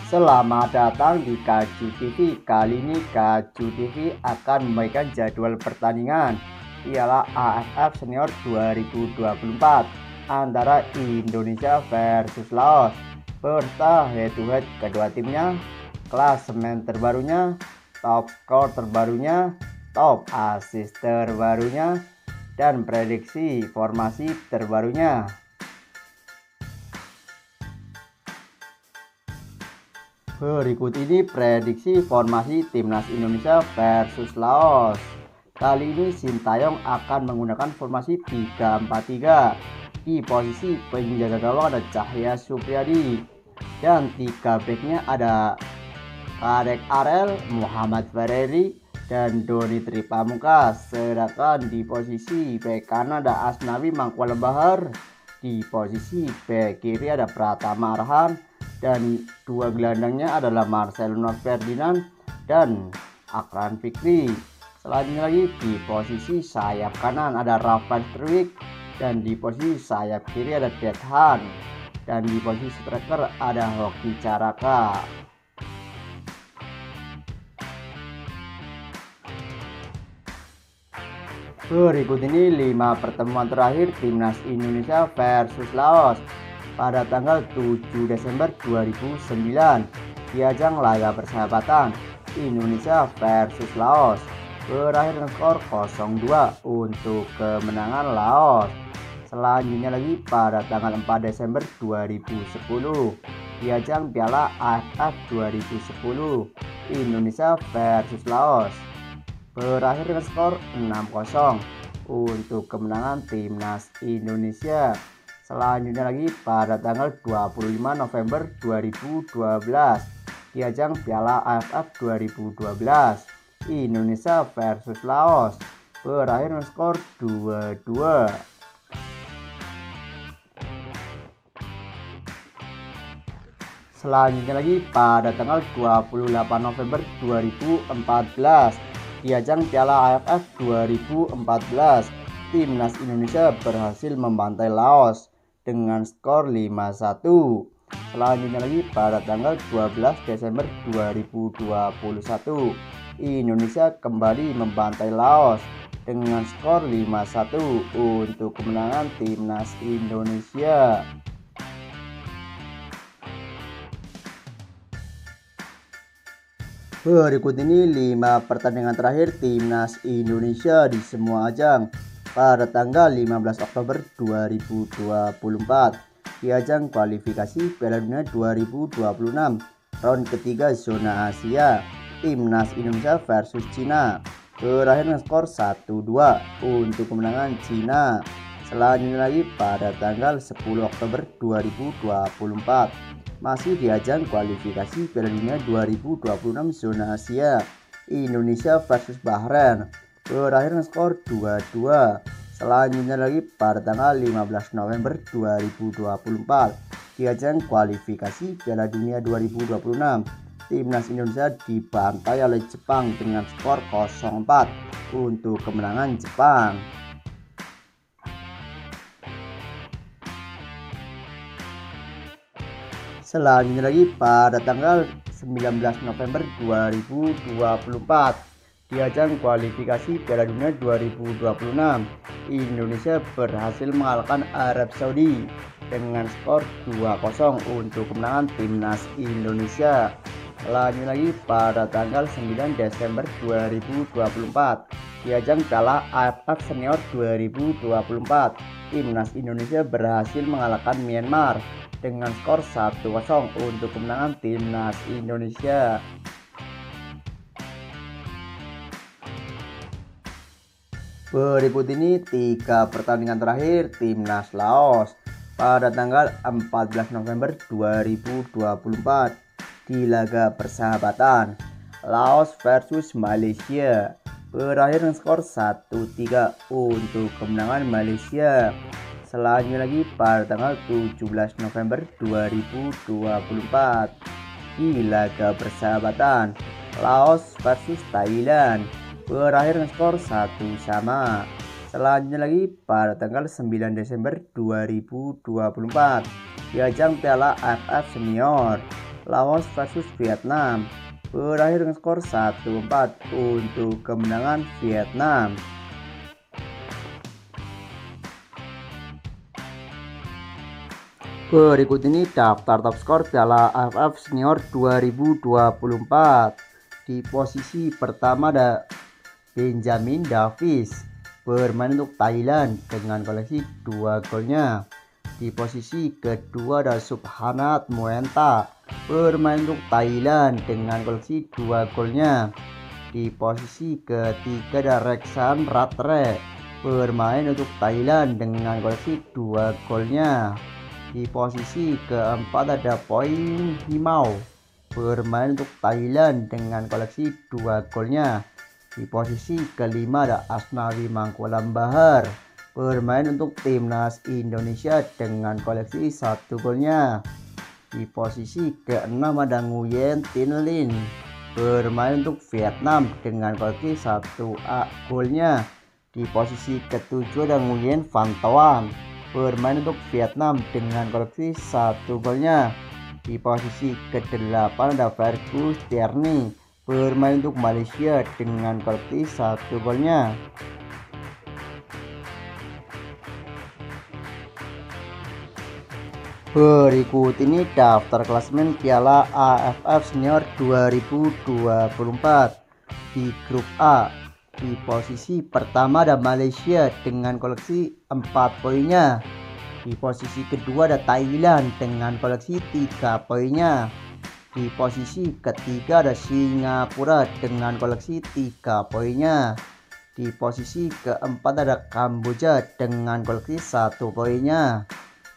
Selamat datang di Kaju TV. Kali ini Kaju TV akan memberikan jadwal pertandingan Piala AFF Senior 2024 antara Indonesia versus Laos, serta head-to-head kedua timnya, klasemen terbarunya, top skor terbarunya, top assist terbarunya, dan prediksi formasi terbarunya. Berikut ini prediksi formasi timnas Indonesia versus Laos. Kali ini Sintayong akan menggunakan formasi 3-4-3. Di posisi penjaga gawang ada Cahya Supriyadi, dan 3 backnya ada Karek Arel, Muhammad Fareri, dan Doni Tripamungkas. Sedangkan di posisi back kanan ada Asnawi Mangkualam Bahar. Di posisi back kiri ada Pratama Arhan, dan 2 gelandangnya adalah Marcelino Ferdinand dan Akran Fikri. Selanjutnya lagi di posisi sayap kanan ada Rafael Struwijk, dan di posisi sayap kiri ada Dethan, dan di posisi striker ada Hoki Caraka. Berikut ini 5 pertemuan terakhir timnas Indonesia versus Laos pada tanggal 7 Desember 2009 di ajang laga persahabatan Indonesia versus Laos, berakhir dengan skor 0-2 untuk kemenangan Laos. Selanjutnya lagi pada tanggal 4 Desember 2010 di ajang Piala AFF 2010 Indonesia versus Laos, berakhir dengan skor 6-0 untuk kemenangan timnas Indonesia. Selanjutnya lagi pada tanggal 25 November 2012 di ajang Piala AFF 2012 Indonesia versus Laos, berakhir dengan skor 2-2. Selanjutnya lagi pada tanggal 28 November 2014 di ajang Piala AFF 2014 timnas Indonesia berhasil membantai Laos dengan skor 5-1. Selanjutnya lagi pada tanggal 12 Desember 2021 Indonesia kembali membantai Laos dengan skor 5-1 untuk kemenangan timnas Indonesia. Berikut ini 5 pertandingan terakhir timnas Indonesia di semua ajang pada tanggal 15 Oktober 2024 di ajang kualifikasi Piala Dunia 2026 round ketiga zona Asia. Timnas Indonesia versus Cina, berakhir dengan skor 1-2 untuk kemenangan Cina. Selanjutnya lagi pada tanggal 10 Oktober 2024 masih di ajang kualifikasi Piala Dunia 2026 zona Asia, Indonesia versus Bahrain, berakhir dengan skor 2-2. Selanjutnya lagi pada tanggal 15 November 2024 di ajang kualifikasi Piala Dunia 2026 timnas Indonesia dibantai oleh Jepang dengan skor 0-4 untuk kemenangan Jepang. Selanjutnya lagi pada tanggal 19 November 2024 di ajang kualifikasi Piala Dunia 2026 Indonesia berhasil mengalahkan Arab Saudi dengan skor 2-0 untuk kemenangan timnas Indonesia. Selanjutnya lagi pada tanggal 9 Desember 2024 di ajang Piala AFF Senior 2024 timnas Indonesia berhasil mengalahkan Myanmar dengan skor 1-0 untuk kemenangan timnas Indonesia. Berikut ini 3 pertandingan terakhir timnas Laos pada tanggal 14 November 2024 di laga persahabatan Laos versus Malaysia, berakhir dengan skor 1-3 untuk kemenangan Malaysia. Selanjutnya lagi pada tanggal 17 November 2024 di laga persahabatan Laos versus Thailand, berakhir dengan skor 1-1. Selanjutnya lagi pada tanggal 9 Desember 2024 di ajang Piala AFF Senior, Laos versus Vietnam berakhir dengan skor 1-4 untuk kemenangan Vietnam. Berikut ini daftar top skor Piala AFF Senior 2024. Di posisi pertama ada Benjamin Davis bermain untuk Thailand dengan koleksi 2 golnya. Di posisi kedua ada Subhanat Muenta bermain untuk Thailand dengan koleksi 2 golnya. Di posisi ketiga ada Reksan Ratre bermain untuk Thailand dengan koleksi 2 golnya. Di posisi keempat ada Poin Himau bermain untuk Thailand dengan koleksi 2 golnya. Di posisi kelima ada Asnawi Mangkulam Bahar bermain untuk timnas Indonesia dengan koleksi 1 golnya. Di posisi keenam ada Nguyen Tin Lin bermain untuk Vietnam dengan koleksi 1 golnya. Di posisi ketujuh ada Nguyen Van Toan bermain untuk Vietnam dengan koleksi 1 golnya. Di posisi ke-8 ada Fergus Tierney bermain untuk Malaysia dengan koleksi 1 golnya. Berikut ini daftar klasemen Piala AFF Senior 2024. Di grup A, di posisi pertama ada Malaysia dengan koleksi 4 poinnya. Di posisi kedua ada Thailand dengan koleksi 3 poinnya. Di posisi ketiga ada Singapura dengan koleksi 3 poinnya. Di posisi keempat ada Kamboja dengan koleksi 1 poinnya.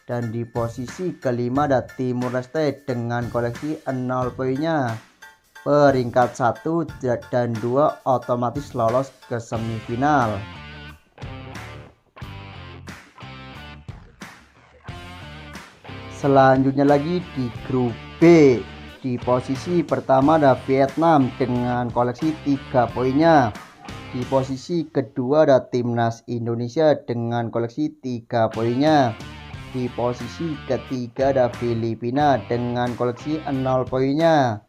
Dan di posisi kelima ada Timur Leste dengan koleksi 0 poinnya. Peringkat 1 dan 2 otomatis lolos ke semifinal. Selanjutnya lagi di grup B, di posisi pertama ada Vietnam dengan koleksi 3 poinnya. Di posisi kedua ada timnas Indonesia dengan koleksi 3 poinnya. Di posisi ketiga ada Filipina dengan koleksi 0 poinnya.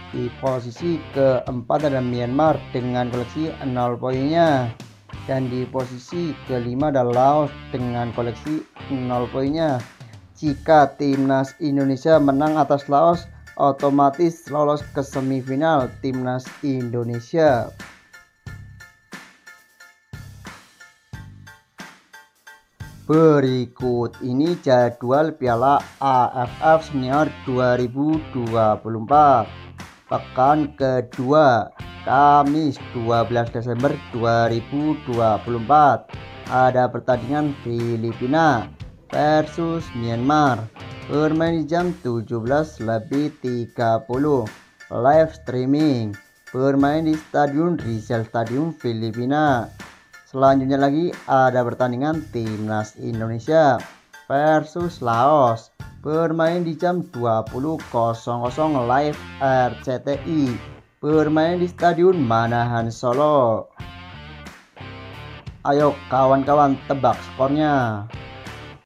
Di posisi keempat ada Myanmar dengan koleksi 0 poinnya. Dan di posisi kelima ada Laos dengan koleksi 0 poinnya. Jika timnas Indonesia menang atas Laos, otomatis lolos ke semifinal timnas Indonesia. Berikut ini jadwal Piala AFF Senior 2024 pekan kedua, Kamis 12 Desember 2024. Ada pertandingan Filipina versus Myanmar bermain di jam 17.30, live streaming bermain di Stadion Rizal Stadium Filipina. Selanjutnya lagi ada pertandingan timnas Indonesia versus Laos bermain di jam 20.00 live RCTI bermain di Stadion Manahan Solo. Ayo kawan-kawan tebak skornya.